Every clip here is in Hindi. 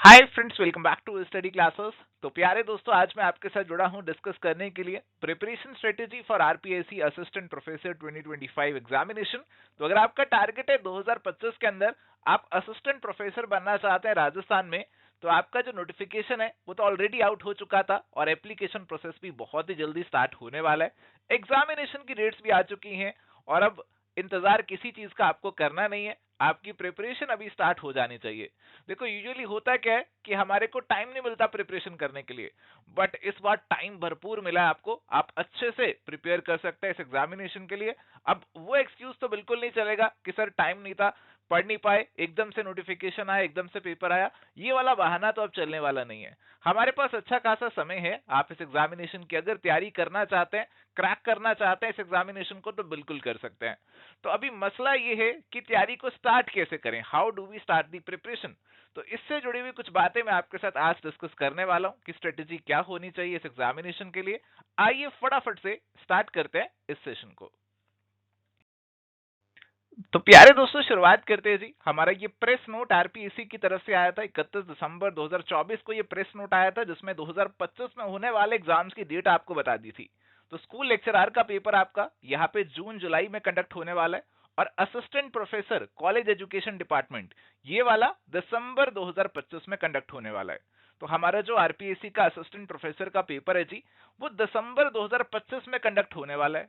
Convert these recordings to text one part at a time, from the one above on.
Hi friends, welcome back to study classes. तो प्यारे दोस्तों, आज मैं आपके साथ जुड़ा हूं डिस्कस करने के लिए preparation strategy for RPSC assistant professor 2025 examination. तो अगर आपका टारगेट है 2025 के अंदर आप असिस्टेंट प्रोफेसर बनना चाहते हैं राजस्थान में, तो आपका जो नोटिफिकेशन है वो तो ऑलरेडी आउट हो चुका था और एप्लीकेशन प्रोसेस भी बहुत ही जल्दी स्टार्ट होने वाला है। एग्जामिनेशन की डेट्स भी आ चुकी हैं और अब इंतजार किसी चीज का आपको करना नहीं है, आपकी प्रिपरेशन अभी स्टार्ट हो जानी चाहिए। देखो, यूजुअली होता क्या है कि हमारे को टाइम नहीं मिलता प्रिपरेशन करने के लिए, बट इस बार टाइम भरपूर मिला है आपको, आप अच्छे से प्रिपेयर कर सकते हैं इस एग्जामिनेशन के लिए। अब वो एक्सक्यूज तो बिल्कुल नहीं चलेगा कि सर टाइम नहीं था, पढ़ नहीं पाए, एकदम से नोटिफिकेशन आया, एकदम से पेपर आया, ये वाला बहाना तो अब चलने वाला नहीं है। हमारे पास अच्छा खासा समय है, आप इस एग्जामिनेशन की अगर तैयारी करना चाहते हैं, क्रैक करना चाहते हैं इस एग्जामिनेशन को, तो बिल्कुल कर सकते हैं। तो अभी मसला ये है कि तैयारी को स्टार्ट कैसे करें, how do we start the preparation. तो इससे जुड़ी हुई कुछ बातें मैं आपके साथ आज डिस्कस करने वाला हूं कि स्ट्रेटेजी क्या होनी चाहिए इस एग्जामिनेशन के लिए। आइए फटाफट से स्टार्ट करते हैं इस सेशन को। तो प्यारे दोस्तों, शुरुआत करते हैं जी। हमारा ये प्रेस नोट आरपीएससी की तरफ से आया था 31 दिसंबर 2024 को। ये प्रेस नोट आया था जिसमें 2025 में होने वाले एग्जाम्स की डेट आपको बता दी थी। तो स्कूल लेक्चरर का पेपर आपका यहाँ पे जून जुलाई में कंडक्ट होने वाला है, और assistant professor college education department ये वाला दिसंबर 2025 में कंडक्ट होने वाला है। तो हमारा जो आरपीएससी का असिस्टेंट प्रोफेसर का पेपर है जी, वो दिसंबर 2025 में कंडक्ट होने वाला है।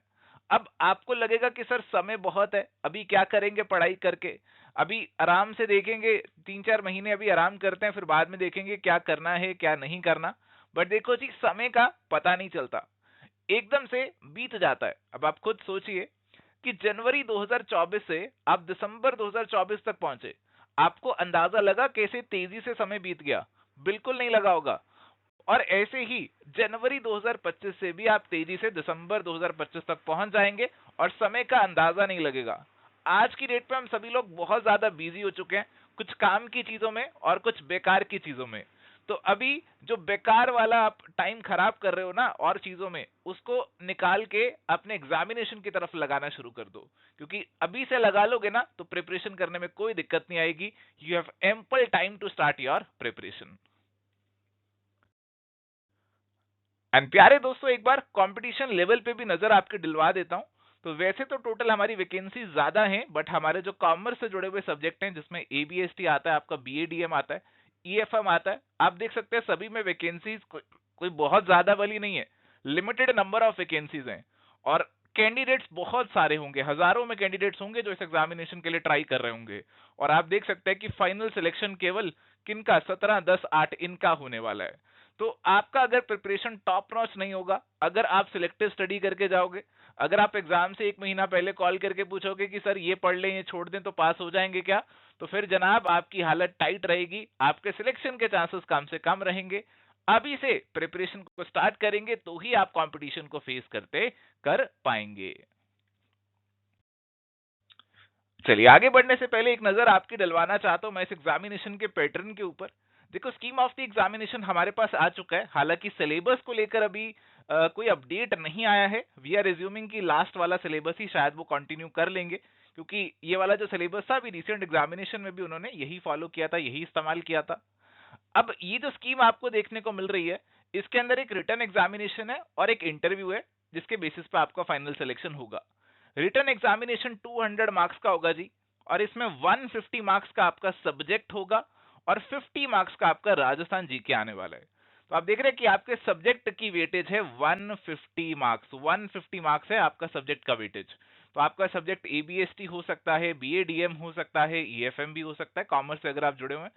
अब आपको लगेगा कि सर समय बहुत है, अभी क्या करेंगे पढ़ाई करके, अभी आराम से देखेंगे, 3-4 महीने अभी आराम करते हैं, फिर बाद में देखेंगे क्या करना है क्या नहीं करना। बट देखो जी, समय का पता नहीं चलता, एकदम से बीत जाता है। अब आप खुद सोचिए कि जनवरी 2024 से आप दिसंबर 2024 तक पहुंचे, आपको अंदाजा लगा कैसे तेजी से समय बीत गया? बिल्कुल नहीं लगा होगा। और ऐसे ही जनवरी 2025 से भी आप तेजी से दिसंबर 2025 तक पहुंच जाएंगे और समय का अंदाजा नहीं लगेगा। आज की डेट पे हम सभी लोग बहुत ज्यादा बिजी हो चुके हैं, कुछ काम की चीजों में और कुछ बेकार की चीजों में। तो अभी जो बेकार वाला आप टाइम खराब कर रहे हो ना और चीजों में, उसको निकाल के अपने एग्जामिनेशन की तरफ लगाना शुरू कर दो, क्योंकि अभी से लगा लोगे ना तो प्रिपरेशन करने में कोई दिक्कत नहीं आएगी। You have ample time to start your preparation. And प्यारे दोस्तों, एक बार कंपटीशन लेवल पे भी नजर आपके दिलवा देता हूं। तो वैसे तो टोटल हमारी वैकेंसी ज्यादा हैं, बट हमारे जो कॉमर्स से जुड़े हुए सब्जेक्ट हैं, जिसमें एबीएसटी आता है, आपका बीएडीएम आता है, ईएफएम आता है, आप देख सकते हैं सभी में वैकेंसीज कोई बहुत ज्यादा वाली नहीं है, लिमिटेड नंबर ऑफ वैकेंसीज हैं। और कैंडिडेट्स बहुत सारे होंगे, हजारों में कैंडिडेट्स होंगे जो इस एग्जामिनेशन के लिए ट्राई कर रहे होंगे। और आप देख सकते हैं कि फाइनल सिलेक्शन केवल किनका, 17, 10, 8 इनका होने वाला है। तो आपका अगर प्रिपरेशन टॉप नॉच नहीं होगा, अगर आप सिलेक्टिव स्टडी करके जाओगे, अगर आप एग्जाम से 1 महीना पहले कॉल करके पूछोगे कि सर ये पढ़ लें ये छोड़ दें तो पास हो जाएंगे क्या, तो फिर जनाब आपकी हालत टाइट रहेगी, आपके सिलेक्शन के चांसेस कम से कम रहेंगे। अभी से प्रिपरेशन को स्टार्ट करेंगे तो ही आप कंपटीशन को फेस करते कर पाएंगे। चलिए, आगे बढ़ने से पहले एक नजर आपकी डलवाना चाहता हूं मैं इस एग्जामिनेशन के पैटर्न के ऊपर। देखो, स्कीम ऑफ द एग्जामिनेशन हमारे पास आ चुका है, हालांकि सिलेबस को लेकर अभी कोई अपडेट नहीं आया है। वी आर रिज्यूमिंग की लास्ट वाला सिलेबस ही शायद वो कंटिन्यू कर लेंगे, क्योंकि ये वाला जो सिलेबस था अभी रिसेंट एग्जामिनेशन में भी उन्होंने यही फॉलो किया था, यही इस्तेमाल किया था। अब ये जो स्कीम आपको देखने को मिल रही है, इसके अंदर एक रिटर्न एग्जामिनेशन है और एक इंटरव्यू है, जिसके बेसिस पे आपका फाइनल सिलेक्शन होगा। रिटर्न एग्जामिनेशन 200 मार्क्स का होगा जी, और इसमें 150 मार्क्स का आपका सब्जेक्ट होगा और 50 मार्क्स का आपका राजस्थान जीके आने वाला है। तो आप देख रहे हैं कि आपके सब्जेक्ट की वेटेज है 150 मार्क्स, 150 मार्क्स है आपका सब्जेक्ट का वेटेज। तो आपका सब्जेक्ट एबीएसटी हो सकता है, बीएडीएम हो सकता है, ईएफएम भी हो सकता है, कॉमर्स से अगर आप जुड़े हुए हैं।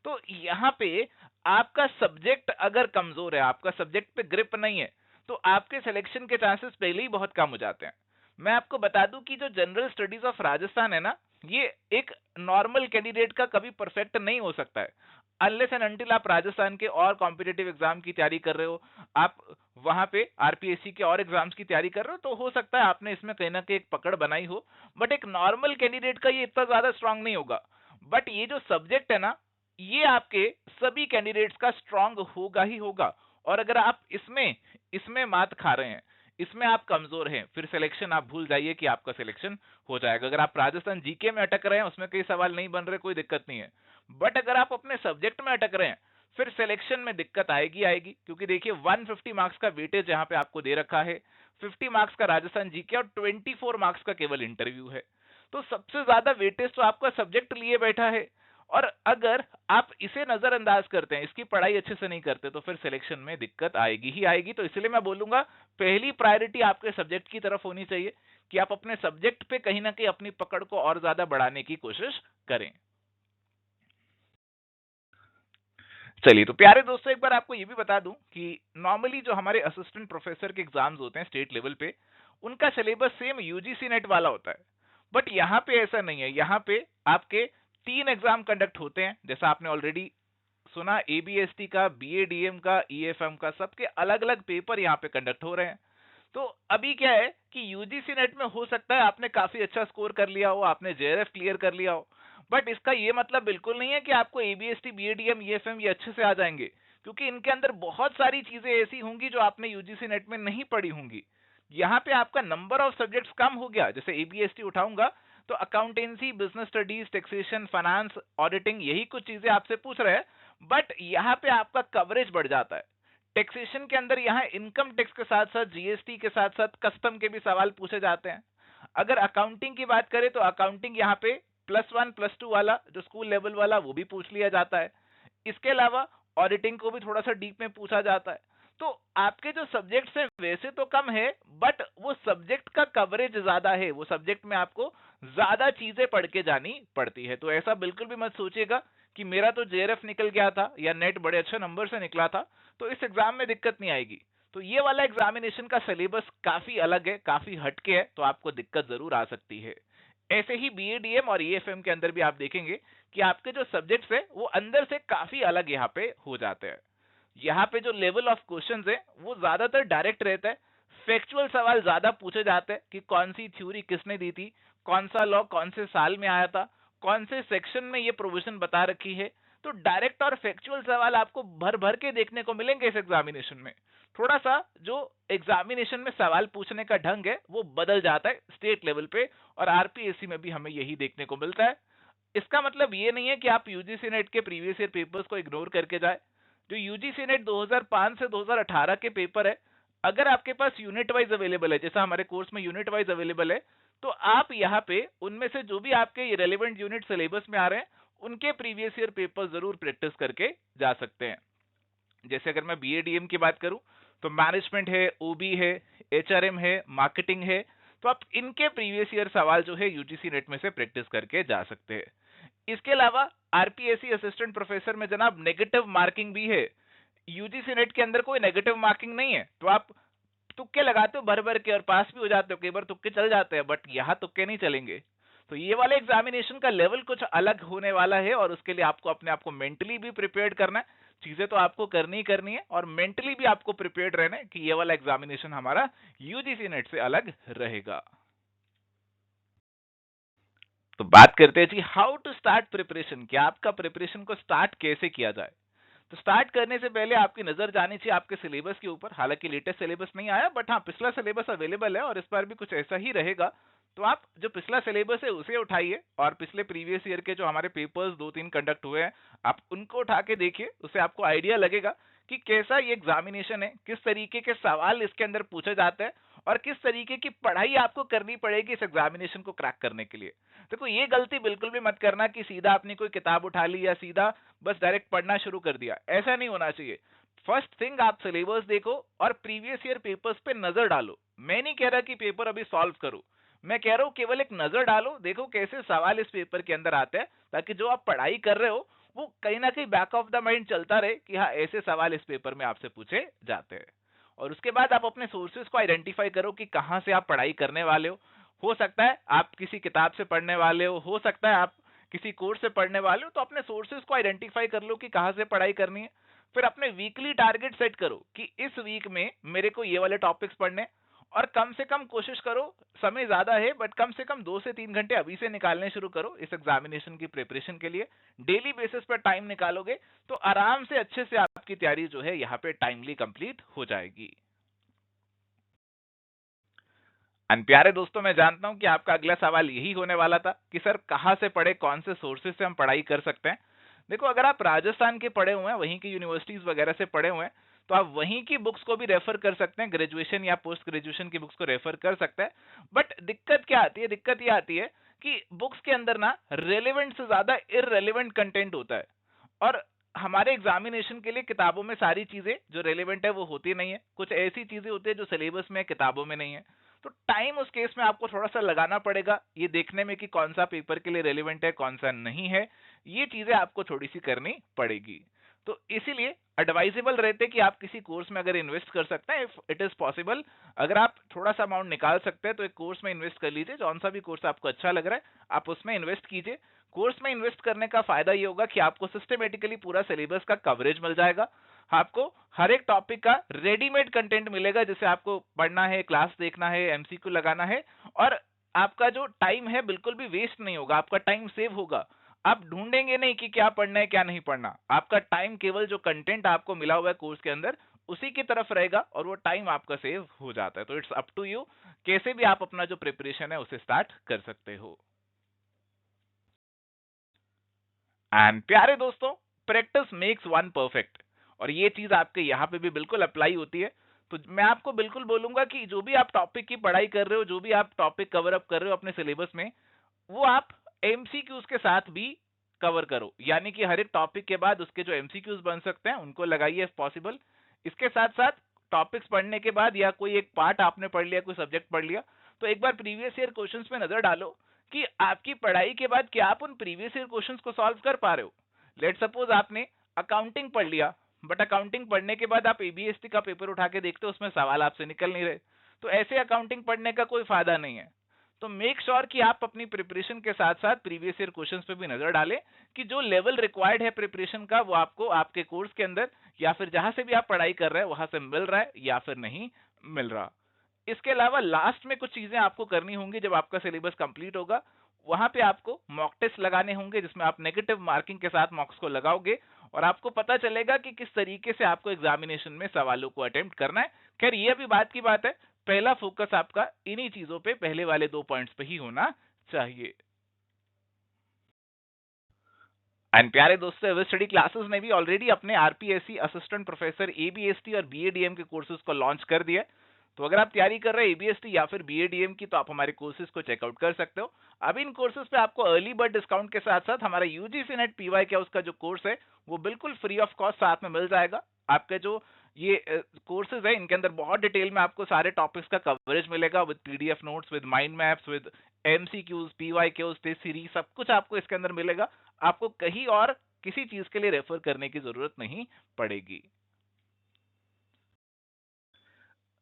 तो यहाँ पे आपका सब्जेक्ट अगर कमजोर है, आपका सब्जेक्ट पे ग्रिप नहीं है, तो आपके सिलेक्शन के चांसेस पहले ही बहुत कम हो जाते हैं। मैं आपको बता दूं कि जो जनरल स्टडीज ऑफ राजस्थान है ना, ये एक नॉर्मल कैंडिडेट का कभी परफेक्ट नहीं हो सकता है, अनलेस एंड अनटिल आप राजस्थान के और कॉम्पिटेटिव एग्जाम की तैयारी कर रहे हो, आप वहां पे आरपीएससी के और एग्जाम्स की तैयारी कर रहे हो, तो हो सकता है आपने इसमें कहीं ना कहीं एक पकड़ बनाई हो। बट एक नॉर्मल कैंडिडेट का ये इतना ज्यादा स्ट्रांग नहीं होगा। बट ये जो सब्जेक्ट है ना, ये आपके सभी कैंडिडेट्स का स्ट्रांग होगा ही होगा। और अगर आप इसमें इसमें मात खा रहे हैं, इसमें आप कमजोर हैं, फिर सिलेक्शन आप भूल जाइए कि आपका सिलेक्शन हो जाएगा। अगर आप राजस्थान जीके में अटक रहे हैं, उसमें कई सवाल नहीं बन रहे, कोई दिक्कत नहीं है। बट अगर आप अपने सब्जेक्ट में अटक रहे हैं, फिर सिलेक्शन में दिक्कत आएगी आएगी, क्योंकि देखिए 150 मार्क्स का वेटेज यहाँ पे आपको दे रखा है, 50 मार्क्स का राजस्थान जीके और 24 मार्क्स का केवल इंटरव्यू है। तो सबसे ज्यादा वेटेज तो आपका सब्जेक्ट लिए बैठा है, और अगर आप इसे नजरअंदाज करते हैं, इसकी पढ़ाई अच्छे से नहीं करते, तो फिर सिलेक्शन में दिक्कत आएगी ही आएगी। तो इसलिए मैं बोलूंगा पहली प्रायोरिटी आपके सब्जेक्ट की तरफ होनी चाहिए, कि आप अपने सब्जेक्ट पे कहीं ना कहीं अपनी पकड़ को और ज्यादा बढ़ाने की कोशिश करें। चलिए, तो प्यारे दोस्तों एक बार आपको ये भी बता दूं कि नॉर्मली जो हमारे असिस्टेंट प्रोफेसर के एग्जाम्स होते हैं स्टेट लेवल पे, उनका सिलेबस सेम यूजीसी नेट वाला होता है। बट यहाँ पे ऐसा नहीं है, यहाँ पे आपके 3 एग्जाम कंडक्ट होते हैं, जैसा आपने ऑलरेडी सुना, एबीएसटी का, बीएडीएम का, ईएफएम का, सबके अलग अलग पेपर यहाँ पे कंडक्ट हो रहे हैं। तो अभी क्या है कि यूजीसी नेट में हो सकता है आपने काफी अच्छा स्कोर कर लिया हो, आपने जेआरएफ क्लियर कर लिया हो, बट इसका ये मतलब बिल्कुल नहीं है कि आपको एबीएसटी, बीएडीएम, ईएफएम ये अच्छे से आ जाएंगे, क्योंकि इनके अंदर बहुत सारी चीजें ऐसी होंगी जो आपने यूजीसी नेट में नहीं पढ़ी होंगी। यहाँ पे आपका नंबर ऑफ सब्जेक्ट्स कम हो गया। जैसे एबीएसटी उठाऊंगा तो accountancy, business studies, taxation, finance, auditing, यही कुछ चीजें आपसे पूछ रहे हैं, बट यहाँ पे आपका कवरेज बढ़ जाता है। टैक्सेशन के अंदर यहाँ इनकम टैक्स के साथ साथ जीएसटी के साथ साथ कस्टम के भी सवाल पूछे जाते हैं। अगर अकाउंटिंग की बात करें तो अकाउंटिंग यहाँ पे +1 +2 वाला जो स्कूल लेवल वाला वो भी पूछ लिया जाता है। इसके अलावा ऑडिटिंग को भी थोड़ा सा डीप में पूछा जाता है। तो आपके जो सब्जेक्ट्स हैं वैसे तो कम है, बट वो सब्जेक्ट का कवरेज ज्यादा है, वो सब्जेक्ट में आपको ज्यादा चीजें पढ़ के जानी पड़ती है। तो ऐसा बिल्कुल भी मत सोचिएगा कि मेरा तो जेआरएफ निकल गया था या नेट बड़े अच्छे नंबर से निकला था तो इस एग्जाम में दिक्कत नहीं आएगी। तो ये वाला एग्जामिनेशन का सिलेबस काफी अलग है, काफी हटके है, तो आपको दिक्कत जरूर आ सकती है। ऐसे ही बीएडीएम और ईएफएम के अंदर भी आप देखेंगे कि आपके जो सब्जेक्ट्स है वो अंदर से काफी अलग यहाँ पे हो जाते हैं। यहाँ पे जो लेवल ऑफ क्वेश्चंस है वो ज्यादातर डायरेक्ट रहता है, फैक्चुअल सवाल ज्यादा पूछे जाते हैं कि कौन सी थ्योरी किसने दी थी, कौन सा लॉ कौन से साल में आया था, कौन से सेक्शन में ये प्रोविजन बता रखी है। तो डायरेक्ट और फैक्चुअल सवाल आपको भर भर के देखने को मिलेंगे इस एग्जामिनेशन में। थोड़ा सा जो एग्जामिनेशन में सवाल पूछने का ढंग है वो बदल जाता है स्टेट लेवल पे, और आरपीएससी में भी हमें यही देखने को मिलता है। इसका मतलब ये नहीं है कि आप यूजीसी नेट के प्रीवियस ईयर पेपर्स को इग्नोर करके जाए। जो यूजीसी नेट 2005 से 2018 के पेपर है, अगर आपके पास यूनिट वाइज अवेलेबल है, जैसा हमारे कोर्स में यूनिट वाइज अवेलेबल है, तो आप यहाँ पे उनमें से जो भी आपके रेलेवेंट यूनिट सिलेबस में आ रहे हैं उनके प्रीवियस ईयर पेपर जरूर प्रैक्टिस करके जा सकते हैं। जैसे अगर मैं बीएडीएम की बात करूं तो मैनेजमेंट है, ओबी है, एचआरएम है, मार्केटिंग है, तो आप इनके प्रीवियस ईयर सवाल जो है यूजीसी नेट में से प्रैक्टिस करके जा सकते हैं। इसके अलावा आरपीएससी असिस्टेंट प्रोफेसर में जनाब नेगेटिव मार्किंग भी है। यूजीसी नेट के अंदर कोई नेगेटिव मार्किंग नहीं है, तो आप तुक्के लगाते हो भर भर के और पास भी हो जाते हो, कई बार तुक्के चल जाते हैं, बट यहाँ तुक्के नहीं चलेंगे। तो ये वाले एग्जामिनेशन का लेवल कुछ अलग होने वाला है, और उसके लिए आपको अपने आप को मेंटली भी प्रिपेयर्ड करना है। चीजें तो आपको करनी ही करनी है, और मेंटली भी आपको प्रिपेयर्ड रहना है कि ये वाला एग्जामिनेशन हमारा यूजीसी नेट से अलग रहेगा। तो बात करते हैं जी हाउ टू स्टार्ट प्रिपरेशन, कि आपका प्रिपरेशन को स्टार्ट कैसे किया जाए। तो स्टार्ट करने से पहले आपकी नजर जानी चाहिए आपके सिलेबस के ऊपर। हालांकि लेटेस्ट सिलेबस नहीं आया, बट हाँ पिछला सिलेबस अवेलेबल है और इस बार भी कुछ ऐसा ही रहेगा। तो आप जो पिछला सिलेबस है उसे उठाइए, और पिछले प्रीवियस ईयर के जो हमारे पेपर्स 2-3 कंडक्ट हुए हैं आप उनको उठा के देखिए। उससे आपको आइडिया लगेगा कि कैसा ये एग्जामिनेशन है, किस तरीके के सवाल इसके अंदर पूछे जाते हैं, और किस तरीके की पढ़ाई आपको करनी पड़ेगी इस एग्जामिनेशन को क्रैक करने के लिए। देखो ये गलती बिल्कुल भी मत करना कि सीधा आपने कोई किताब उठा ली या सीधा बस डायरेक्ट पढ़ना शुरू कर दिया, ऐसा नहीं होना चाहिए। फर्स्ट थिंग आप सिलेबस देखो और प्रीवियस ईयर पेपर्स पे नजर डालो। मैं नहीं कह रहा कि पेपर अभी सॉल्व करो, मैं कह रहा हूं केवल एक नजर डालो, देखो कैसे सवाल इस पेपर के अंदर आते हैं, ताकि जो आप पढ़ाई कर रहे हो वो कहीं ना कहीं बैक ऑफ द माइंड चलता रहे कि हाँ ऐसे सवाल इस पेपर में आपसे पूछे जाते हैं। और उसके बाद आप अपने सोर्सेज को आइडेंटिफाई करो कि कहां से आप पढ़ाई करने वाले हो सकता है आप किसी किताब से पढ़ने वाले हो सकता है आप किसी कोर्स से पढ़ने वाले हो, तो अपने सोर्सेज को आइडेंटिफाई कर लो कि कहां से पढ़ाई करनी है। फिर अपने वीकली टारगेट सेट करो कि इस वीक में मेरे को ये वाले टॉपिक्स पढ़ने, और कम से कम कोशिश करो, समय ज्यादा है बट कम से कम 2 से 3 घंटे अभी से निकालने शुरू करो इस एग्जामिनेशन की प्रिपरेशन के लिए। डेली बेसिस पर टाइम निकालोगे तो आराम से अच्छे से आपकी तैयारी जो है यहाँ पे टाइमली कंप्लीट हो जाएगी। एंड प्यारे दोस्तों, मैं जानता हूं कि आपका अगला सवाल यही होने वाला था कि सर कहां से पढ़े, कौन से सोर्सेज से हम पढ़ाई कर सकते हैं। देखो अगर आप राजस्थान के पढ़े हुए हैं, वहीं की यूनिवर्सिटीज वगैरह से पढ़े हुए हैं, तो आप वहीं की बुक्स को भी रेफर कर सकते हैं, ग्रेजुएशन या पोस्ट ग्रेजुएशन की बुक्स को रेफर कर सकते हैं। बट दिक्कत क्या आती है, दिक्कत ये आती है कि बुक्स के अंदर ना रेलेवेंट से ज्यादा इररेलेवेंट कंटेंट होता है, और हमारे एग्जामिनेशन के लिए किताबों में सारी चीजें जो रेलेवेंट है वो होती नहीं है, कुछ ऐसी चीजें होती है जो सिलेबस में किताबों में नहीं है। तो टाइम उस केस में आपको थोड़ा सा लगाना पड़ेगा ये देखने में कि कौन सा पेपर के लिए रेलेवेंट है, कौन सा नहीं है। ये चीजें आपको थोड़ी सी करनी पड़ेगी। तो इसीलिए एडवाइजेबल रहते कि आप किसी कोर्स में अगर इन्वेस्ट कर सकते हैं, इफ इट इज पॉसिबल, अगर आप थोड़ा सा अमाउंट निकाल सकते हैं तो एक कोर्स में इन्वेस्ट कर लीजिए। जौन सा भी कोर्स आपको अच्छा लग रहा है आप उसमें इन्वेस्ट कीजिए। कोर्स में इन्वेस्ट करने का फायदा ये होगा कि आपको सिस्टमेटिकली पूरा सिलेबस का कवरेज मिल जाएगा, आपको हर एक टॉपिक का रेडीमेड कंटेंट मिलेगा जिसे आपको पढ़ना है, क्लास देखना है, एमसीक्यू लगाना है, और आपका जो टाइम है बिल्कुल भी वेस्ट नहीं होगा, आपका टाइम सेव होगा। आप ढूंढेंगे नहीं कि क्या पढ़ना है क्या नहीं पढ़ना, आपका टाइम केवल जो कंटेंट आपको मिला हुआ है कोर्स के अंदर उसी की तरफ रहेगा और वो टाइम आपका सेव हो जाता है। तो इट्स अप टू यू, कैसे भी आप अपना जो प्रिपरेशन है उसे स्टार्ट कर सकते हो। एंड प्यारे दोस्तों, प्रैक्टिस मेक्स वन परफेक्ट, और ये चीज आपके यहाँ पे भी बिल्कुल अप्लाई होती है। तो मैं आपको बिल्कुल बोलूंगा कि जो भी आप टॉपिक की पढ़ाई कर रहे हो, जो भी आप टॉपिक कवर अप कर रहे हो अपने सिलेबस में, वो आप एमसीक्यूज के साथ भी कवर करो। यानी कि हर एक टॉपिक के बाद उसके जो एमसीक्यूज बन सकते हैं उनको लगाइए इफ पॉसिबल। इसके साथ साथ टॉपिक्स पढ़ने के बाद या कोई एक पार्ट आपने पढ़ लिया, कोई सब्जेक्ट पढ़ लिया, तो एक बार प्रीवियस ईयर क्वेश्चंस में नजर डालो कि आपकी पढ़ाई के बाद क्या आप उन प्रीवियस ईयर क्वेश्चंस को सॉल्व कर पा रहे हो। लेट सपोज आपने अकाउंटिंग पढ़ लिया, बट अकाउंटिंग पढ़ने के बाद आप एबीएसटी का पेपर उठा के देखते हो उसमें सवाल आपसे निकल नहीं रहे, तो ऐसे अकाउंटिंग पढ़ने का कोई फायदा नहीं है। तो मेक श्योर कि आप अपनी प्रिपरेशन के साथ साथ प्रीवियस ईयर क्वेश्चंस पे भी नजर डालें कि जो लेवल रिक्वायर्ड है प्रिपरेशन का वो आपको आपके कोर्स के अंदर या फिर जहां से भी आप पढ़ाई कर रहे हैं वहां से मिल रहा है या फिर नहीं मिल रहा। इसके अलावा लास्ट में कुछ चीजें आपको करनी होंगी जब आपका सिलेबस कंप्लीट होगा, वहां पे आपको मॉक टेस्ट लगाने होंगे जिसमें आप नेगेटिव मार्किंग के साथ मॉक्स को लगाओगे और आपको पता चलेगा कि किस तरीके से आपको एग्जामिनेशन में सवालों को अटेम्प्ट करना है। खैर ये अभी बात की बात है, पहला फोकस आपका इन्हीं चीजों पे, पहले वाले 2 पॉइंट्स पे ही होना चाहिए। एंड प्यारे दोस्तों, एवर स्टडी क्लासेस ने भी ऑलरेडी अपने आरपीएससी असिस्टेंट प्रोफेसर एबीएसटी और बीएडीएम के कोर्सेज को लॉन्च कर दिया। तो अगर आप तैयारी कर रहे हैं एबीएसटी या फिर बीएडीएम की, तो आप हमारे कोर्सेज को चेकआउट कर सकते हो। अब इन कोर्सेज पे आपको अर्ली बर्ड डिस्काउंट के साथ साथ हमारा यूजीसी नेट पीवाई क्या उसका जो कोर्स है वो बिल्कुल फ्री ऑफ कॉस्ट साथ में मिल जाएगा। आपके जो ये कोर्सेज है इनके अंदर बहुत डिटेल में आपको सारे टॉपिक्स का कवरेज मिलेगा, with PDF notes, with mind maps, with MCQs, PYQs, test series, सब कुछ आपको इसके अंदर मिलेगा। आपको कहीं और किसी चीज के लिए रेफर करने की जरूरत नहीं पड़ेगी।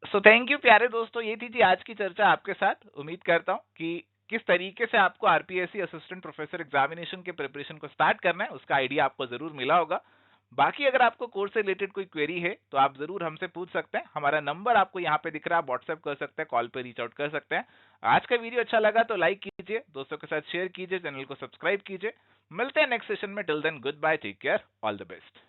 सो थैंक यू प्यारे दोस्तों, ये थी आज की चर्चा आपके साथ। उम्मीद करता हूं कि किस तरीके से आपको आरपीएससी असिस्टेंट प्रोफेसर एग्जामिनेशन के प्रिपरेशन को स्टार्ट करना है उसका आइडिया आपको जरूर मिला होगा। बाकी अगर आपको कोर्स से रिलेटेड कोई क्वेरी है तो आप जरूर हमसे पूछ सकते हैं। हमारा नंबर आपको यहाँ पे दिख रहा है, आप व्हाट्सएप कर सकते हैं, कॉल पे रीच आउट कर सकते हैं। आज का वीडियो अच्छा लगा तो लाइक कीजिए, दोस्तों के साथ शेयर कीजिए, चैनल को सब्सक्राइब कीजिए। मिलते हैं नेक्स्ट सेशन में। Till then good bye, take care, all the best.